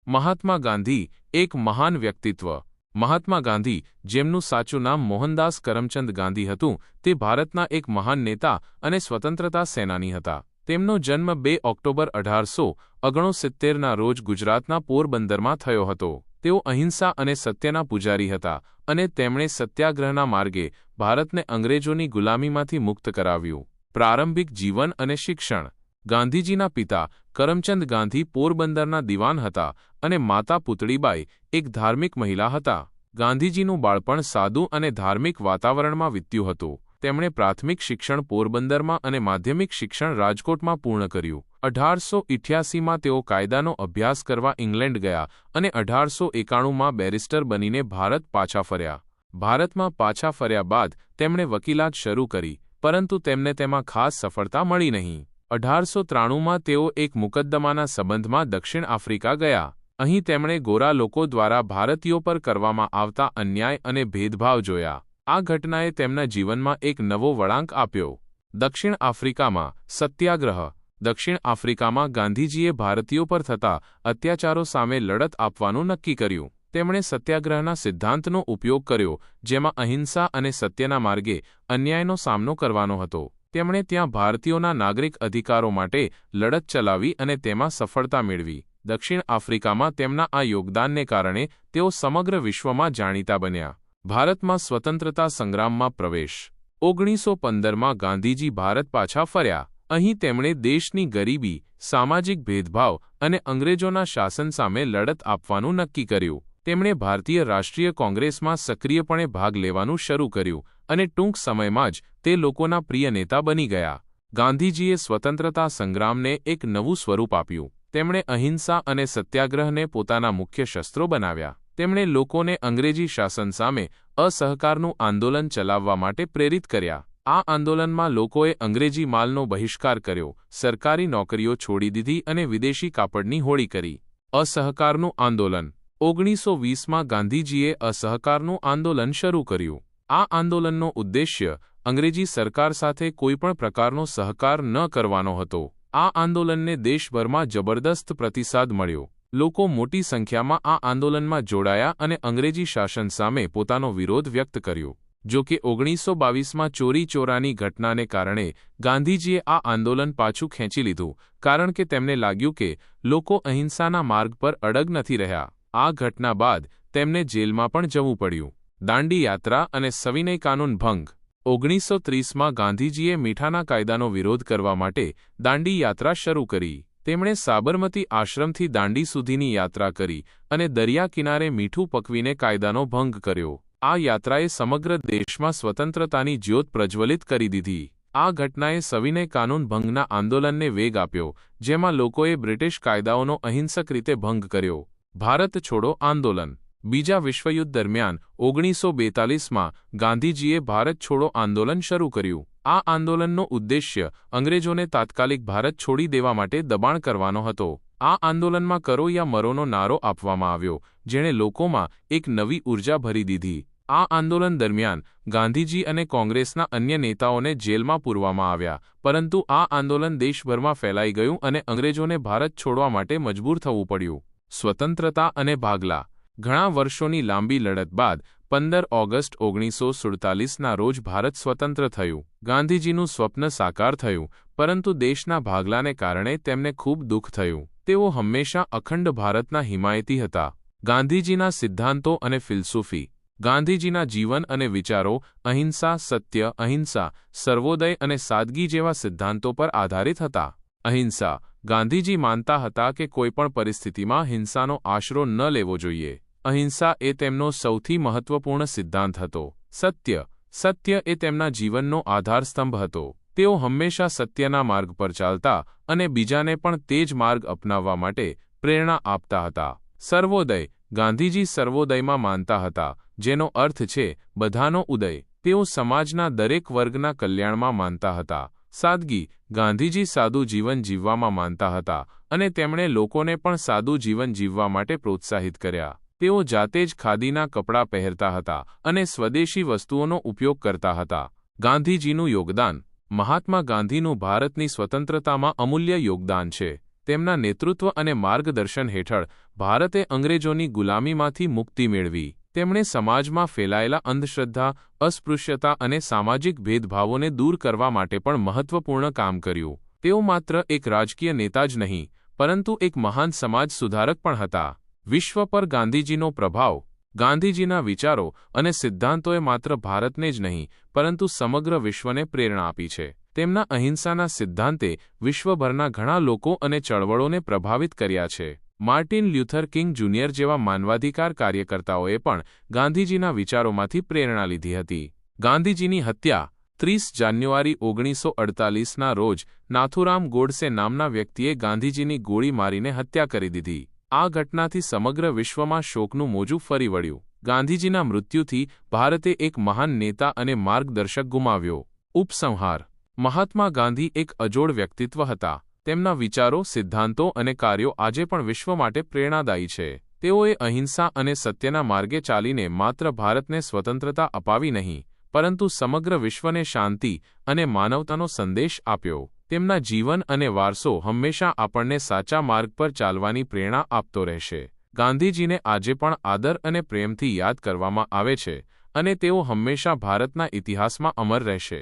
મહાત્મા ગાંધી એક મહાન વ્યક્તિત્વ। મહાત્મા ગાંધી, જેમનું સાચું નામ મોહનદાસ કરમચંદ ગાંધી હતું, તે ભારતના એક મહાન નેતા અને સ્વતંત્રતા સેનાની હતા। તેમનો જન્મ 2 ઓક્ટોબર 1869ના રોજ ગુજરાતના પોરબંદરમાં થયો હતો। તેઓ અહિંસા અને સત્યના પૂજારી હતા અને તેમણે સત્યાગ્રહના માર્ગે ભારતને અંગ્રેજોની ગુલામીમાંથી મુક્ત કરાવ્યું। પ્રારંભિક જીવન અને શિક્ષણ। ગાંધીજીના પિતા કરમચંદ ગાંધી પોરબંદરના દિવાન હતા અને માતા પુતળીબાઈ એક ધાર્મિક મહિલા હતા। ગાંધીજીનું બાળપણ સાદું અને ધાર્મિક વાતાવરણમાં વીત્યું હતું। તેમણે પ્રાથમિક શિક્ષણ પોરબંદરમાં અને માધ્યમિક શિક્ષણ રાજકોટમાં પૂર્ણ કર્યું। 1888માં તેઓ કાયદાનો અભ્યાસ કરવા ઇંગ્લેન્ડ ગયા અને 1891માં બેરિસ્ટર બનીને ભારત પાછા ફર્યા। ભારતમાં પાછા ફર્યા બાદ તેમણે વકીલાત શરૂ કરી, પરંતુ તેમને તેમાં ખાસ સફળતા મળી નહીં। 1893માં તેઓ એક મુકદ્દમાના સંબંધમાં દક્ષિણ આફ્રિકા ગયા। અહીં તેમણે ગોરા લોકો દ્વારા ભારતીયો પર કરવામાં આવતા અન્યાય અને ભેદભાવ જોયા। આ ઘટનાએ તેમના જીવનમાં એક નવો વળાંક આપ્યો। દક્ષિણ આફ્રિકામાં સત્યાગ્રહ। દક્ષિણ આફ્રિકામાં ગાંધીજીએ ભારતીયો પર થતા અત્યાચારો સામે લડત આપવાનું નક્કી કર્યું। તેમણે સત્યાગ્રહના સિદ્ધાંતનો ઉપયોગ કર્યો, જેમાં અહિંસા અને સત્યના માર્ગે અન્યાયનો સામનો કરવાનો હતો। તેમણે ત્યાં ભારતીયોના નાગરિક અધિકારો માટે લડત ચલાવી અને તેમાં સફળતા મેળવી। દક્ષિણ આફ્રિકામાં તેમના આ યોગદાનને કારણે તેઓ સમગ્ર વિશ્વમાં જાણીતા બન્યા। ભારતમાં સ્વતંત્રતા સંગ્રામમાં પ્રવેશ। 1915માં ગાંધીજી ભારત પાછા ફર્યા। અહીં તેમણે દેશની ગરીબી, સામાજિક ભેદભાવ અને અંગ્રેજોના શાસન સામે લડત આપવાનું નક્કી કર્યું। તેમણે ભારતીય રાષ્ટ્રીય કોંગ્રેસમાં સક્રિયપણે ભાગ લેવાનું શરૂ કર્યું અને ટૂંક સમયમાં જ તે લોકોના પ્રિય નેતા બની ગયા। ગાંધીજીએ સ્વતંત્રતા સંગ્રામને એક નવું સ્વરૂપ આપ્યું। તેમણે અહિંસા અને સત્યાગ્રહને પોતાના મુખ્ય શસ્ત્રો બનાવ્યા। તેમણે લોકોને અંગ્રેજી શાસન સામે અસહકારનું આંદોલન ચલાવવા માટે પ્રેરિત કર્યા। આ આંદોલનમાં લોકોએ અંગ્રેજી માલનો બહિષ્કાર કર્યો, સરકારી નોકરીઓ છોડી દીધી અને વિદેશી કાપડની હોળી કરી। અસહકારનું આંદોલન। 1920માં ગાંધીજીએ અસહકારનું આંદોલન શરૂ કર્યું। આ આંદોલનનો ઉદ્દેશ્ય અંગ્રેજી સરકાર સાથે કોઈપણ પ્રકારનો સહકાર ન કરવાનો હતો। આ આંદોલનને દેશભરમાં જબરદસ્ત પ્રતિસાદ મળ્યો। લોકો મોટી સંખ્યામાં આ આંદોલનમાં જોડાયા અને અંગ્રેજી શાસન સામે પોતાનો વિરોધ વ્યક્ત કર્યો। જો કે 1922માં ચોરી-ચોરાની ઘટનાને કારણે ગાંધીજીએ આ આંદોલન પાછું ખેંચી લીધું, કારણ કે તેમને લાગ્યું કે લોકો અહિંસાના માર્ગ પર અડગ નથી રહ્યા। આ ઘટના બાદ તેમને જેલમાં પણ જવું પડ્યું। દાંડી યાત્રા અને સવિનય કાનૂન ભંગ। 1930માં ગાંધીજીએ મીઠાના કાયદાનો વિરોધ કરવા માટે દાંડી યાત્રા શરૂ કરી। તેમણે સાબરમતી આશ્રમથી દાંડી સુધીની યાત્રા કરી અને દરિયા કિનારે મીઠું પકવીને કાયદાનો ભંગ કર્યો। આ યાત્રાએ સમગ્ર દેશમાં સ્વતંત્રતાની જ્યોત પ્રજ્વલિત કરી દીધી। આ ઘટનાએ સવિનય કાનૂન ભંગના આંદોલનને વેગ આપ્યો, જેમાં લોકોએ બ્રિટિશ કાયદાઓનો અહિંસક રીતે ભંગ કર્યો। ભારત છોડો આંદોલન। બીજા વિશ્વયુદ્ધ દરમિયાન 1942માં ગાંધીજીએ ભારત છોડો આંદોલન શરૂ કર્યું। આ આંદોલનનો ઉદ્દેશ્ય અંગ્રેજોને તાત્કાલિક ભારત છોડી દેવા માટે દબાણ કરવાનો હતો। આ આંદોલનમાં કરો યા મરોનો નારો આપવામાં આવ્યો, જેણે લોકોમાં એક નવી ઉર્જા ભરી દીધી। આ આંદોલન દરમિયાન ગાંધીજી અને કોંગ્રેસના અન્ય નેતાઓને જેલમાં પૂરવામાં આવ્યા, પરંતુ આ આંદોલન દેશભરમાં ફેલાઈ ગયું અને અંગ્રેજોને ભારત છોડવા માટે મજબૂર થવું પડ્યું। સ્વતંત્રતા અને ભાગલા। ઘણા વર્ષોની લાંબી લડત બાદ 15 ઓગસ્ટ 1947ના રોજ ભારત સ્વતંત્ર થયું। ગાંધીજીનું સ્વપ્ન સાકાર થયું, પરંતુ દેશના ભાગલાને કારણે તેમને ખૂબ દુઃખ થયું। તેઓ હંમેશા અખંડ ભારતના હિમાયતી હતા। ગાંધીજીના સિદ્ધાંતો અને ફિલસૂફી। ગાંધીજીના જીવન અને વિચારો અહિંસા, સત્ય, અહિંસા, સર્વોદય અને સાદગી જેવા સિદ્ધાંતો પર આધારિત હતા। અહિંસા। ગાંધીજી માનતા હતા કે કોઈપણ પરિસ્થિતિમાં હિંસાનો આશરો ન લેવો જોઈએ। અહિંસા એ તેમનો સૌથી મહત્વપૂર્ણ સિદ્ધાંત હતો। સત્ય। સત્ય એ તેમના જીવનનો આધારસ્તંભ હતો। તેઓ હંમેશા સત્યના માર્ગ પર ચાલતા અને બીજાને પણ તે જ માર્ગ અપનાવવા માટે પ્રેરણા આપતા હતા। સર્વોદય। ગાંધીજી સર્વોદયમાં માનતા હતા, જેનો અર્થ છે બધાનો ઉદય। તેઓ સમાજના દરેક વર્ગના કલ્યાણમાં માનતા હતા। સાદગી। ગાંધીજી સાદું જીવન જીવવામાં માનતા હતા અને તેમણે લોકોને પણ સાદું જીવન જીવવા માટે પ્રોત્સાહિત કર્યા। તેઓ જાતે જ ખાદીના કપડાં પહેરતા હતા અને સ્વદેશી વસ્તુઓનો ઉપયોગ કરતા હતા। ગાંધીજીનું યોગદાન। મહાત્મા ગાંધીનું ભારતની સ્વતંત્રતામાં અમૂલ્ય યોગદાન છે। તેમના નેતૃત્વ અને માર્ગદર્શન હેઠળ ભારતે અંગ્રેજોની ગુલામીમાંથી મુક્તિ મેળવી. તેમણે સમાજમાં ફેલાયેલા અંધશ્રદ્ધા, અસ્પૃશ્યતા અને સામાજિક ભેદભાવોને દૂર કરવા માટે પણ મહત્વપૂર્ણ કામ કર્યું. તેઓ માત્ર એક રાજકીય નેતા જ નહીં, પરંતુ એક મહાન સમાજ સુધારક પણ હતા. વિશ્વ પર ગાંધીજીનો પ્રભાવ. ગાંધીજીના વિચારો અને સિદ્ધાંતોએ માત્ર ભારતને જ નહીં, પરંતુ સમગ્ર વિશ્વને પ્રેરણા આપી છે. તેમના અહિંસાના સિદ્ધાંતે વિશ્વભરના ઘણા લોકો અને ચળવળોને પ્રભાવિત કર્યા છે. માર્ટિન લ્યુથર કિંગ જુનિયર જેવા માનવાધિકાર કાર્યકર્તાઓએ પણ ગાંધીજીના વિચારોમાંથી પ્રેરણા લીધી હતી. ગાંધીજીની હત્યા. 30 જાન્યુઆરી 1948ના રોજ નાથુરામ ગોડસે નામના વ્યક્તિએ ગાંધીજીની ગોળી મારીને હત્યા કરી દીધી. આ ઘટનાથી સમગ્ર વિશ્વમાં શોકનું મોજું ફરી વળ્યું. ગાંધીજીના મૃત્યુથી ભારતે એક મહાન નેતા અને માર્ગદર્શક ગુમાવ્યો. ઉપસંહાર. મહાત્મા ગાંધી એક અજોડ વ્યક્તિત્વ હતા. તેમના વિચારો, સિદ્ધાંતો અને કાર્યો આજે પણ વિશ્વ માટે પ્રેરણાદાયી છે. તેઓએ અહિંસા અને સત્યના માર્ગે ચાલીને માત્ર ભારતને સ્વતંત્રતા અપાવી નહીં, પરંતુ સમગ્ર વિશ્વને શાંતિ અને માનવતાનો સંદેશ આપ્યો. તેમના જીવન અને વારસો હંમેશા આપણને સાચા માર્ગ પર ચાલવાની પ્રેરણા આપતો રહેશે. ગાંધીજીને આજે પણ આદર અને પ્રેમથી યાદ કરવામાં આવે છે, અને તેઓ હંમેશા ભારતના ઇતિહાસમાં અમર રહેશે.